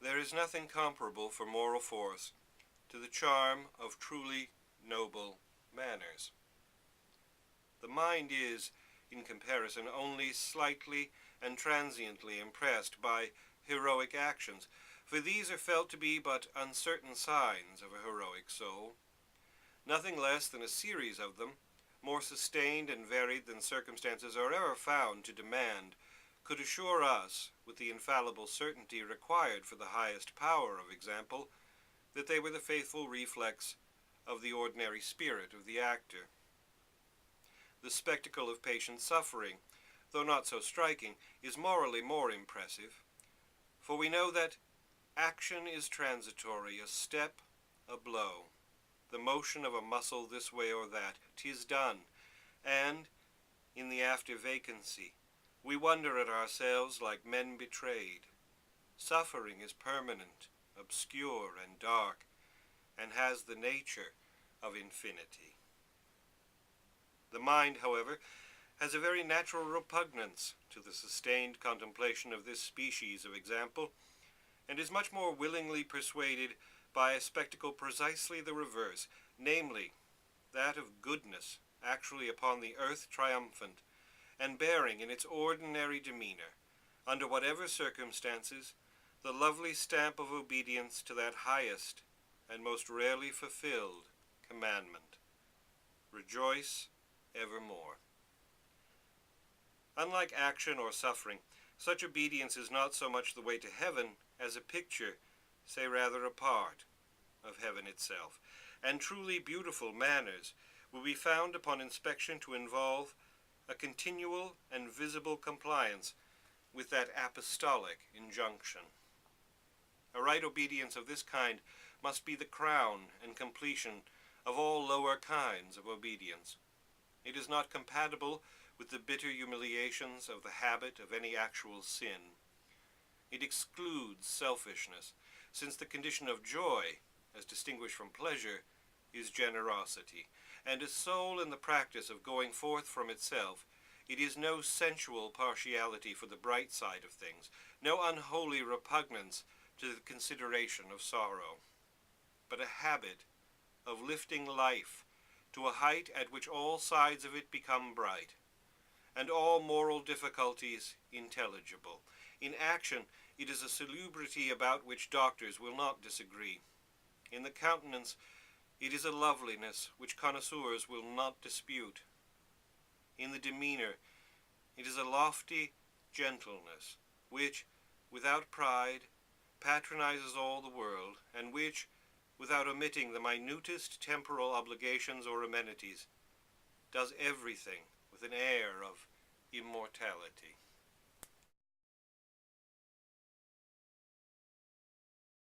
There is nothing comparable for moral force to the charm of truly noble manners. The mind is, in comparison, only slightly and transiently impressed by heroic actions, for these are felt to be but uncertain signs of a heroic soul. Nothing less than a series of them, more sustained and varied than circumstances are ever found to demand, could assure us, with the infallible certainty required for the highest power of example, that they were the faithful reflex of the ordinary spirit of the actor. The spectacle of patient suffering, though not so striking, is morally more impressive, for we know that action is transitory, a step, a blow, the motion of a muscle this way or that, 'tis done, and, in the after vacancy, we wonder at ourselves like men betrayed. Suffering is permanent, obscure, and dark, and has the nature of infinity. The mind, however, has a very natural repugnance to the sustained contemplation of this species of example, and is much more willingly persuaded by a spectacle precisely the reverse, namely, that of goodness actually upon the earth triumphant, and bearing in its ordinary demeanor, under whatever circumstances, the lovely stamp of obedience to that highest and most rarely fulfilled commandment. Rejoice evermore. Unlike action or suffering, such obedience is not so much the way to heaven as a picture, say rather a part, of heaven itself, and truly beautiful manners will be found upon inspection to involve a continual and visible compliance with that apostolic injunction. A right obedience of this kind must be the crown and completion of all lower kinds of obedience. It is not compatible with the bitter humiliations of the habit of any actual sin. It excludes selfishness, since the condition of joy, as distinguished from pleasure, is generosity, and a soul in the practice of going forth from itself, it is no sensual partiality for the bright side of things, no unholy repugnance to the consideration of sorrow, but a habit of lifting life to a height at which all sides of it become bright, and all moral difficulties intelligible. In action, it is a salubrity about which doctors will not disagree. In the countenance, it is a loveliness which connoisseurs will not dispute. In the demeanor, it is a lofty gentleness, which, without pride, patronizes all the world, and which, without omitting the minutest temporal obligations or amenities, does everything with an air of immortality.